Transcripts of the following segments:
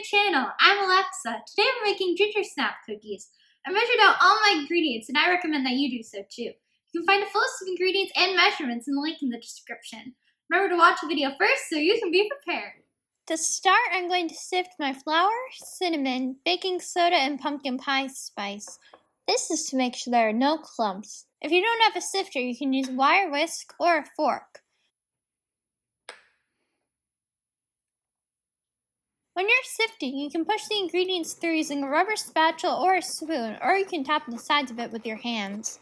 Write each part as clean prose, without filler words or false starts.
channel. I'm Alexa. Today we're making Gingersnap cookies. I measured out all my ingredients and I recommend that you do so too. You can find a full list of ingredients and measurements in the link in the description. Remember to watch the video first so you can be prepared. To start, I'm going to sift my flour, cinnamon, baking soda, and pumpkin pie spice. This is to make sure there are no clumps. If you don't have a sifter, you can use a wire whisk or a fork. When you're sifting, you can push the ingredients through using a rubber spatula or a spoon, or you can tap the sides of it with your hands.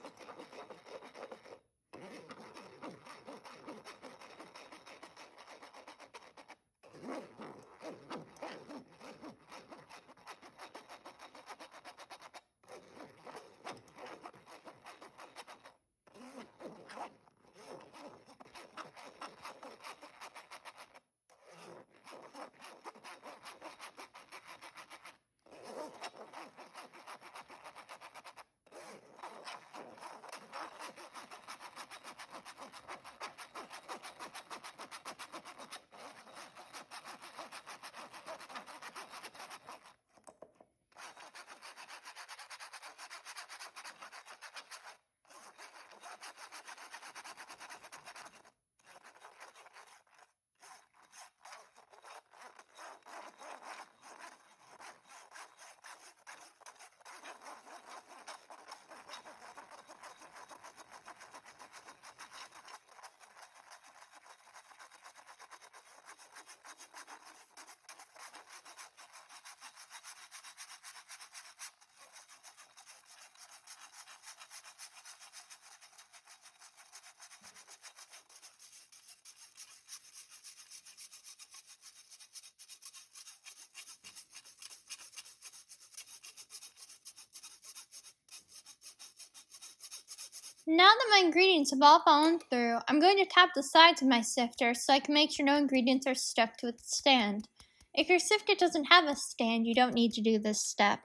Now that my ingredients have all fallen through, I'm going to tap the sides of my sifter so I can make sure no ingredients are stuck to its stand. If your sifter doesn't have a stand, you don't need to do this step.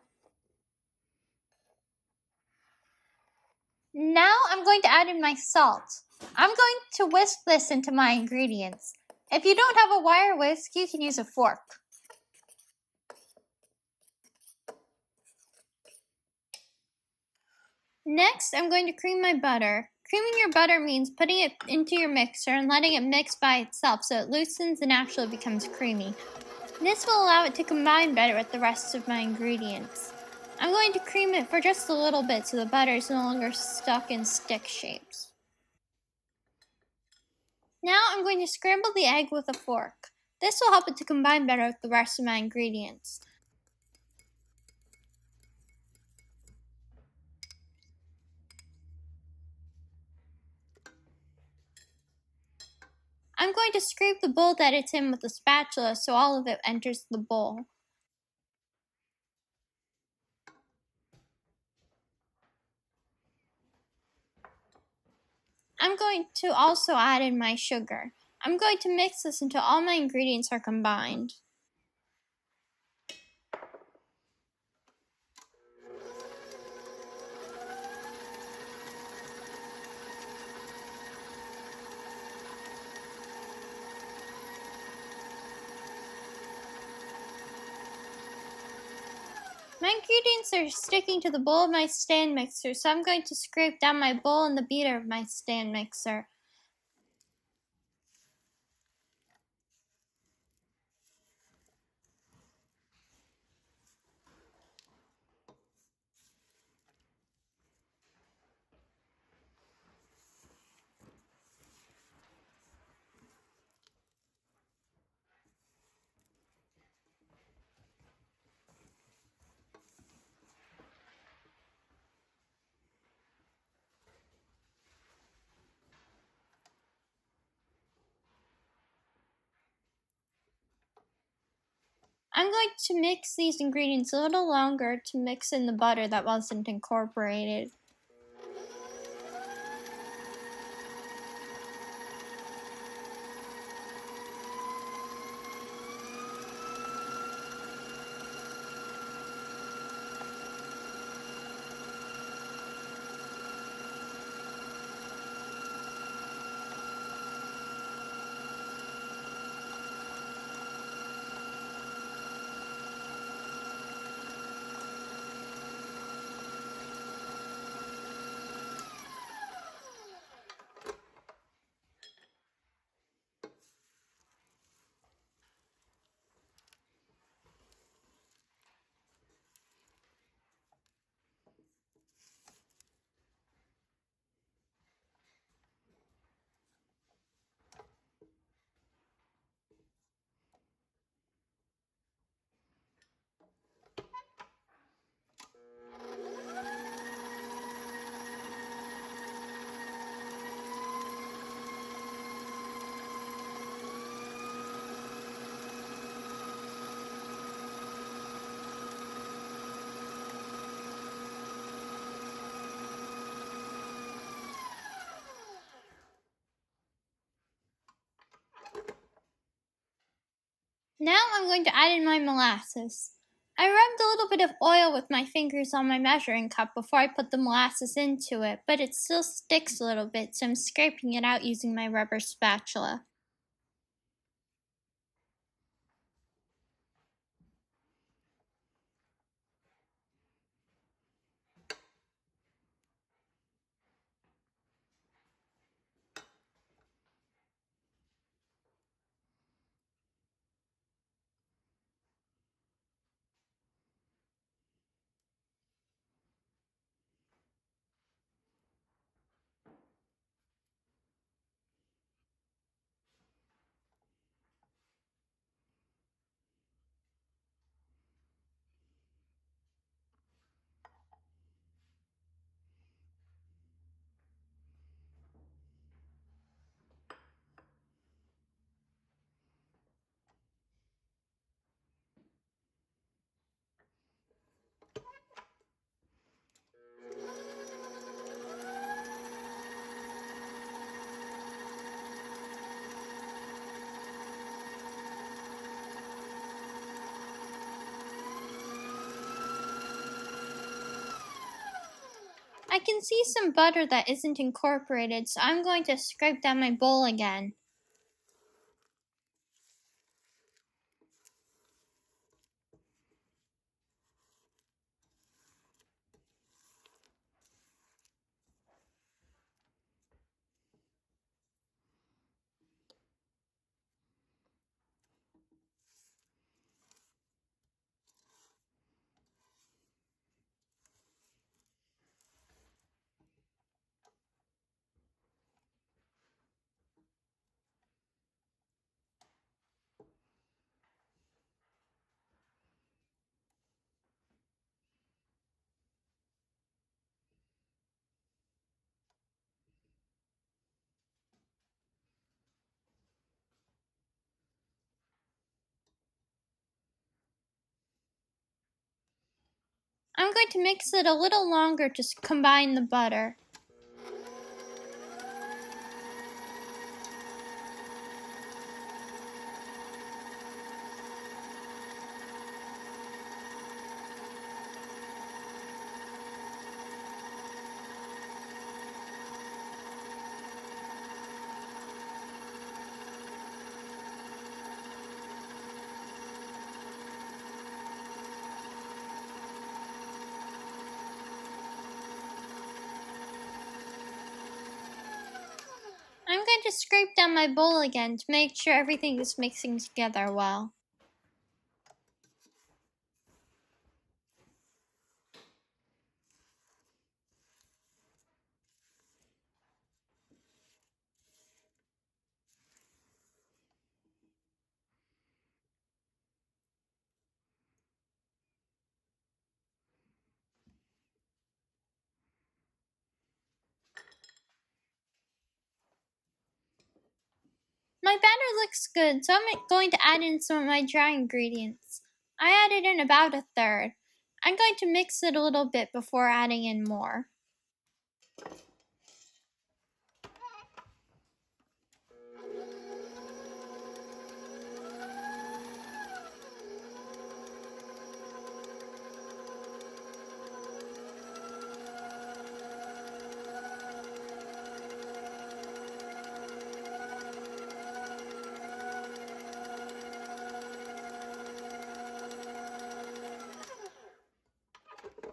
Now I'm going to add in my salt. I'm going to whisk this into my ingredients. If you don't have a wire whisk, you can use a fork. Next, I'm going to cream my butter. Creaming your butter means putting it into your mixer and letting it mix by itself so it loosens and actually becomes creamy. This will allow it to combine better with the rest of my ingredients. I'm going to cream it for just a little bit so the butter is no longer stuck in stick shapes. Now I'm going to scramble the egg with a fork. This will help it to combine better with the rest of my ingredients. I'm going to scrape the bowl that it's in with a spatula so all of it enters the bowl. I'm going to also add in my sugar. I'm going to mix this until all my ingredients are combined. My ingredients are sticking to the bowl of my stand mixer, so I'm going to scrape down my bowl and the beater of my stand mixer. I'm going to mix these ingredients a little longer to mix in the butter that wasn't incorporated. I'm going to add in my molasses. I rubbed a little bit of oil with my fingers on my measuring cup before I put the molasses into it, but it still sticks a little bit, so I'm scraping it out using my rubber spatula. I can see some butter that isn't incorporated, so I'm going to scrape down my bowl again. I'm going to mix it a little longer to combine the butter. I'm going to scrape down my bowl again to make sure everything is mixing together well. My batter looks good, so I'm going to add in some of my dry ingredients. I added in about a third. I'm going to mix it a little bit before adding in more.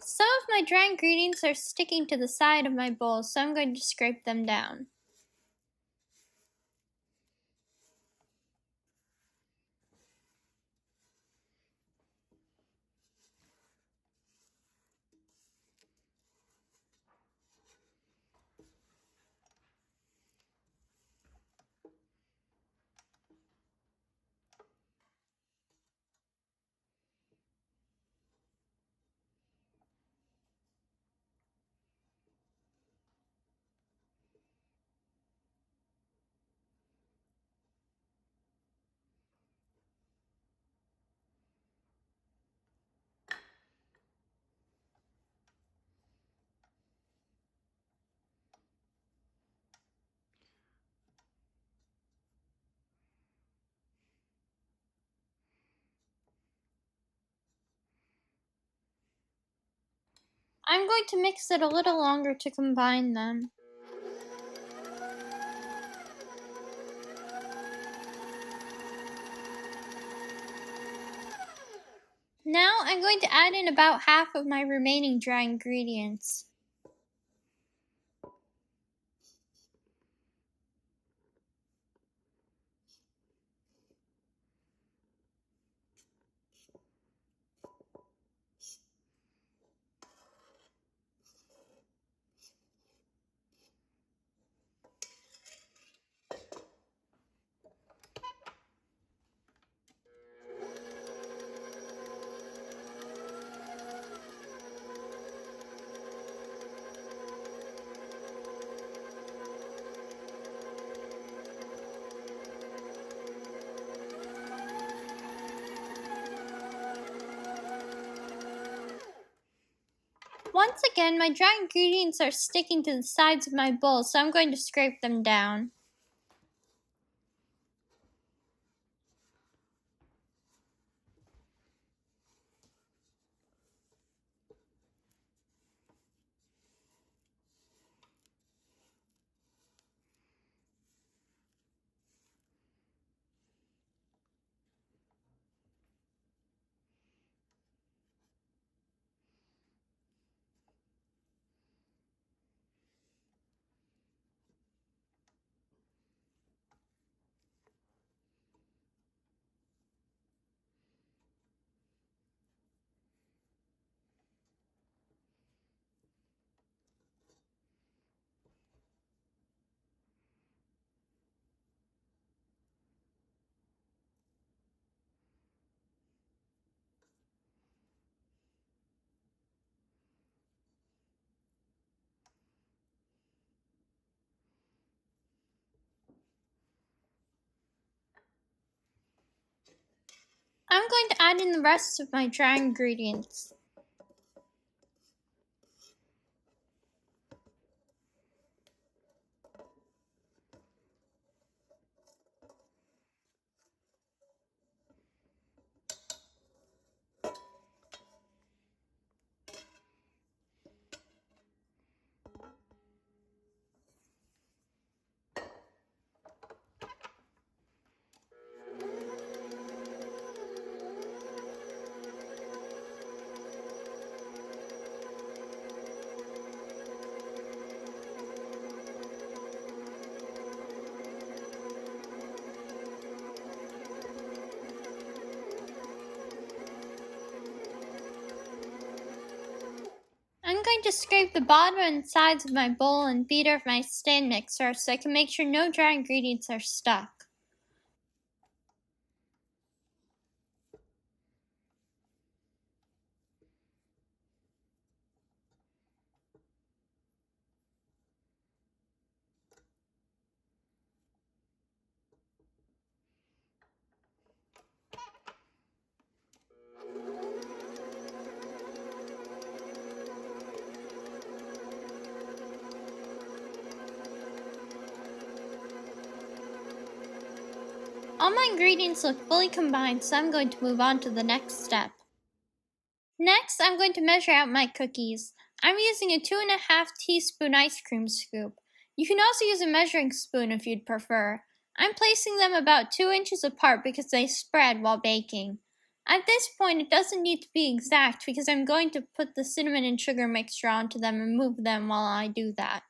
Some of my dry ingredients are sticking to the side of my bowl, so I'm going to scrape them down. I'm going to mix it a little longer to combine them. Now I'm going to add in about half of my remaining dry ingredients. Once again, my dry ingredients are sticking to the sides of my bowl, so I'm going to scrape them down. I'm going to add in the rest of my dry ingredients. I'm going to scrape the bottom and sides of my bowl and beater of my stand mixer so I can make sure no dry ingredients are stuck. All my ingredients look fully combined, so I'm going to move on to the next step. Next, I'm going to measure out my cookies. I'm using a 2.5 teaspoon ice cream scoop. You can also use a measuring spoon if you'd prefer. I'm placing them about 2 inches apart because they spread while baking. At this point, it doesn't need to be exact because I'm going to put the cinnamon and sugar mixture onto them and move them while I do that.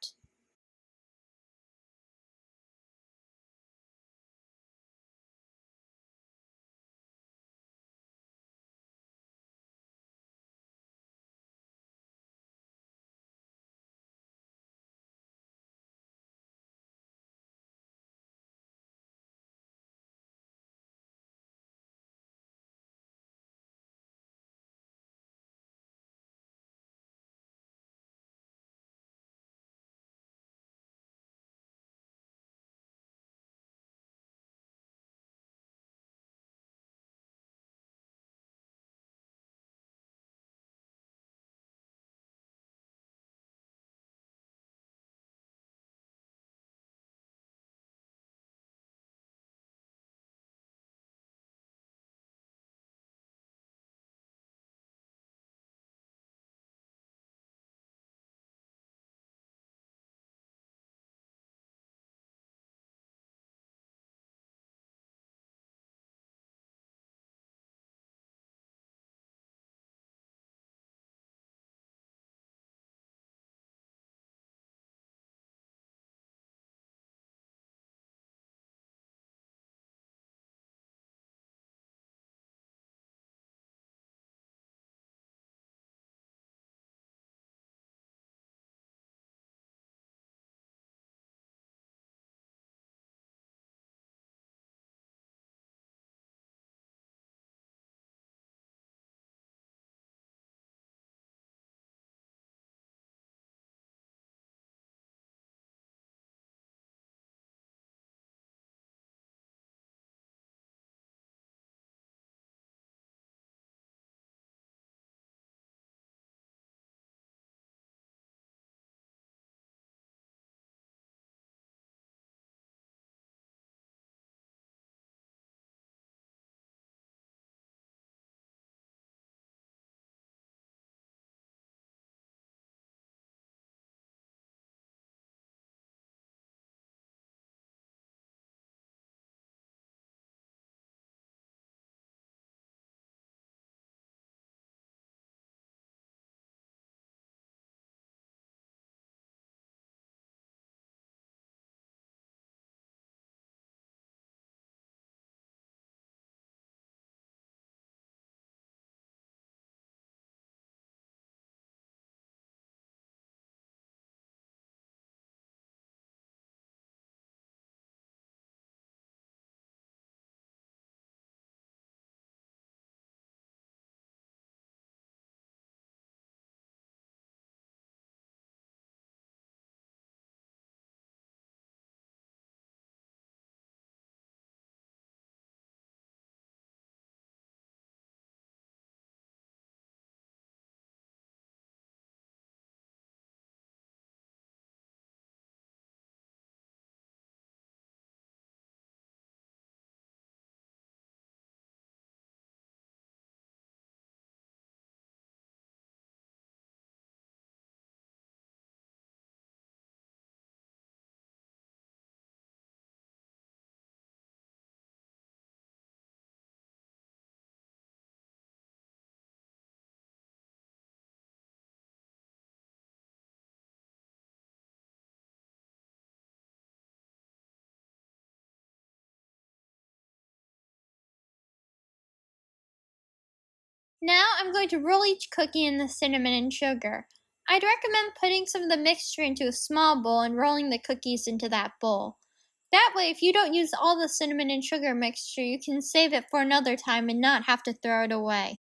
Now I'm going to roll each cookie in the cinnamon and sugar. I'd recommend putting some of the mixture into a small bowl and rolling the cookies into that bowl. That way, if you don't use all the cinnamon and sugar mixture, you can save it for another time and not have to throw it away.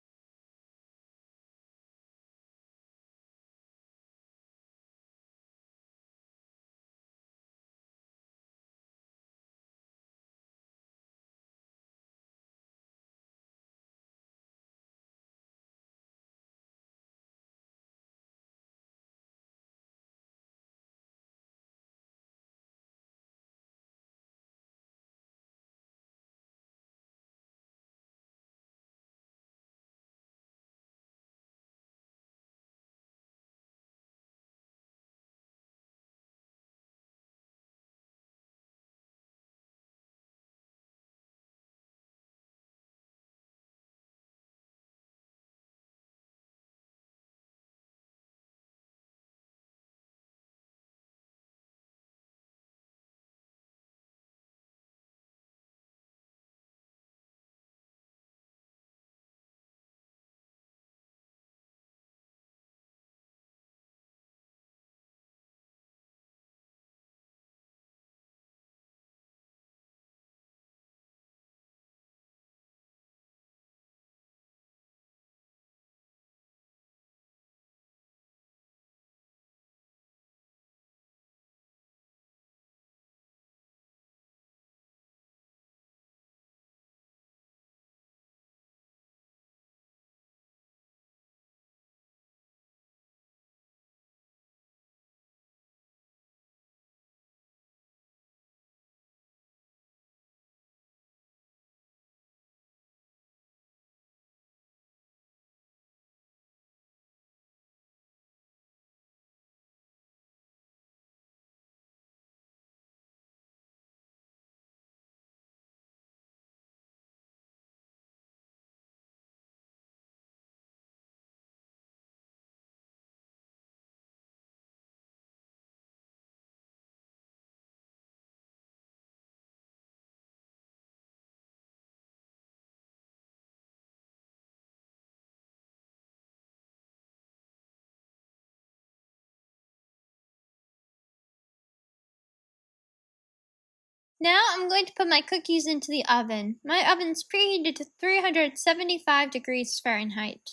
Now I'm going to put my cookies into the oven. My oven's preheated to 375 degrees Fahrenheit.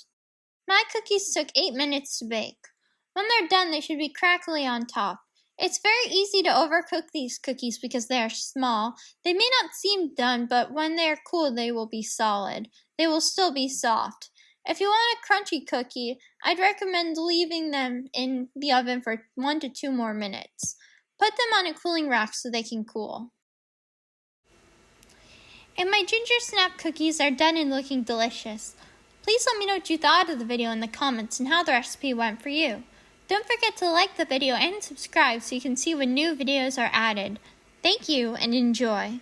My cookies took 8 minutes to bake. When they're done, they should be crackly on top. It's very easy to overcook these cookies because they are small. They may not seem done, but when they are cool, they will be solid. They will still be soft. If you want a crunchy cookie, I'd recommend leaving them in the oven for 1 to 2 more minutes. Put them on a cooling rack so they can cool. And my Gingersnap cookies are done and looking delicious. Please let me know what you thought of the video in the comments and how the recipe went for you. Don't forget to like the video and subscribe so you can see when new videos are added. Thank you and enjoy.